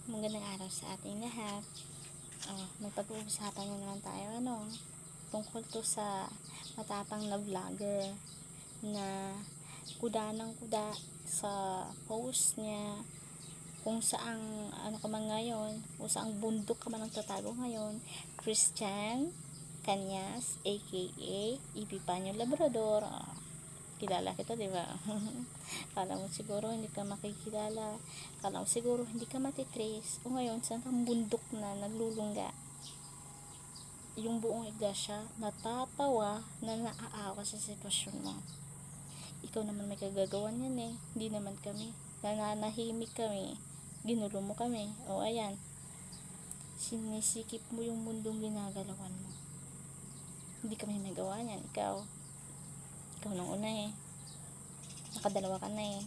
Magandang araw sa ating lahat. May pag-uusapan na naman tayo tungkol to sa matapang na vlogger na kuda ng kuda sa post niya, kung saang ka man ngayon, kung saang bundok ka man ang tatago ngayon. Christian Cañas aka Epifanio Labrador. Kilala kita, di ba? Kala mo siguro hindi ka makikilala, kala mo siguro hindi ka matitrace, o ngayon saan kang bundok na naglulungga. Yung buong iglesia natatawa na naaawa sa sitwasyon mo. Ikaw naman may kagagawan yan hindi naman kami. Nananahimik kami, ginulo mo kami. O ayan, sinisikip mo yung mundong ginagalawan mo. Hindi kami may gawa yan. Ikaw nang una nakadalawa ka na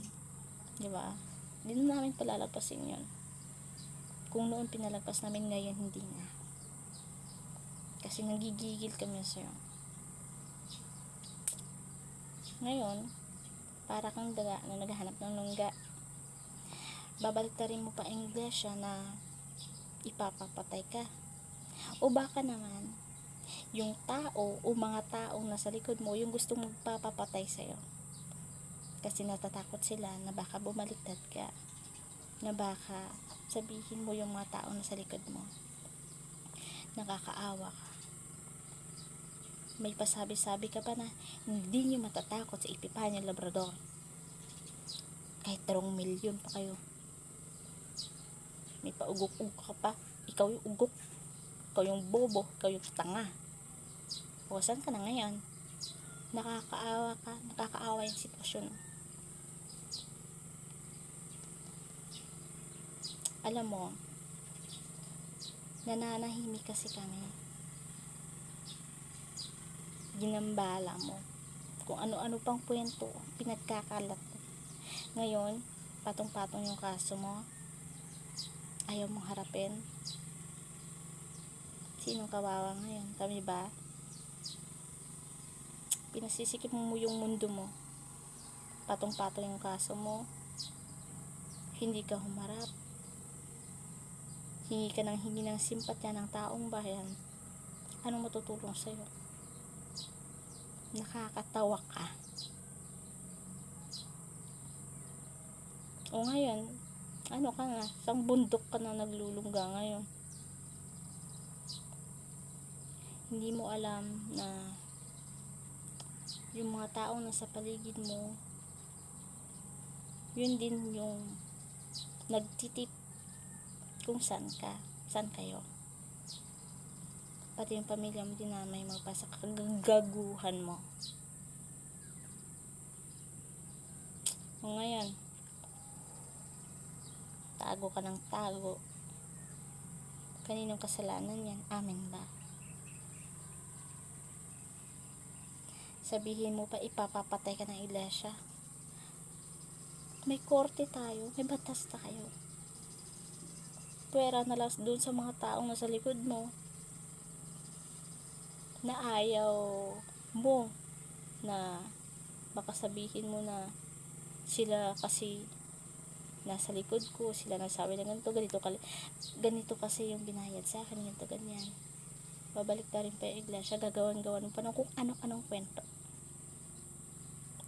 di ba? Hindi na namin palalagpasin yun. Kung noon pinalagpas namin, ngayon hindi na, kasi nagigigil kami sa'yo. Ngayon para kang daga na naghahanap ng lungga. Babaliktarin mo pa ang iglesia na ipapapatay ka, o baka naman yung tao o mga taong nasa likod mo yung gustong magpapapatay sa'yo, kasi natatakot sila na baka bumaliktad ka, na baka sabihin mo yung mga taong nasa likod mo nakakaawa ka. May pasabi-sabi ka pa na hindi nyo matatakot sa Epifanio Labrador kahit 3 milyon pa kayo. May paugok-ugok ka pa. Ikaw yung ugok, ikaw yung bobo, ikaw yung tanga. O saan ka na ngayon? Nakakaawa ka, nakakaawa yung sitwasyon. Alam mo, nananahimik kasi kami. Ginambala mo kung ano-ano pang kwento pinagkakalat. Ngayon patong-patong yung kaso mo, ayaw mong harapin. Sinong kawawa ngayon? Kami ba? Pinasisikip mo yung mundo mo, patong-patong yung kaso mo, hindi ka humarap, hingi ka ng simpatya ng taong bayan. Anong matutulong sa'yo? Nakakatawa ka. O ngayon, ka na, isang bundok ka na naglulungga ngayon. Hindi mo alam na yung mga taong nasa paligid mo, yun din yung nagtitip kung saan kayo. Pati yung pamilya mo din na may magpasa kagaguhan mo. O ngayon, tago ka ng tago. Kaninong kasalanan yan? Amin ba? Sabihin mo pa ipapapatay ka ng iglesia. May korte tayo, may batas tayo. Pwera na lang dun sa mga taong nasa likod mo na ayaw mo, na baka sabihin mo na sila kasi nasa likod ko, sila nagsabi na ganito kasi yung binayad sa akin, ganito ganyan. Babalik na rin pa yung iglesia, gagawan-gawan pa ng kung ano-anong kwento,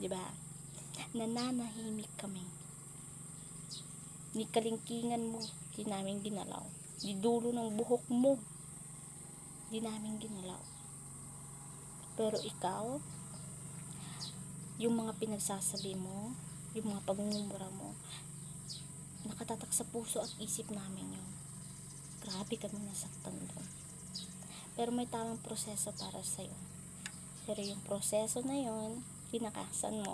diba? Nananahimik kami. Ni kalingkingan mo di namin ginalaw, di dulo ng buhok mo di namin ginalaw. Pero ikaw, yung mga pinagsasabi mo, yung mga pagmumura mo, nakatatak sa puso at isip namin yun. Grabe kami nasaktan doon. Pero may tamang proseso para sa'yo. Pero yung proseso na yun, kinakasan mo.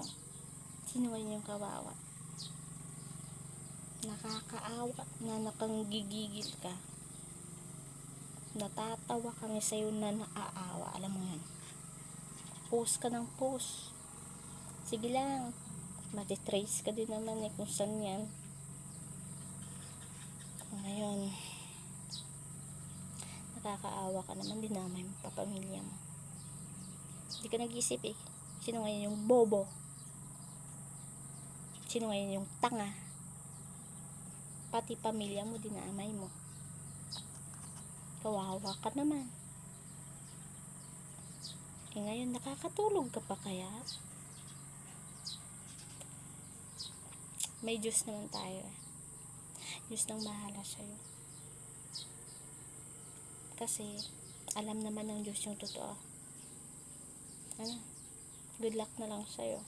Sino ngayon yung kawawa? Nakakaawa na nakanggigigil ka. Natatawa kami sa'yo na naaawa. Alam mo yun. Post ka ng post. Sige lang, matitrace ka din naman kung saan yan. Ngayon, nakakaawa ka naman, dinamay mo pa pamilya mo. Hindi ka nag-isip sino ngayon yung bobo? Sino ngayon yung tanga? Pati pamilya mo, dinamay mo. Kawawa ka naman. Ngayon, nakakatulog ka pa kaya? May Diyos naman tayo. Diyos nang bahala sa'yo. Kasi, alam naman ng Diyos yung totoo. Good luck na lang sa'yo.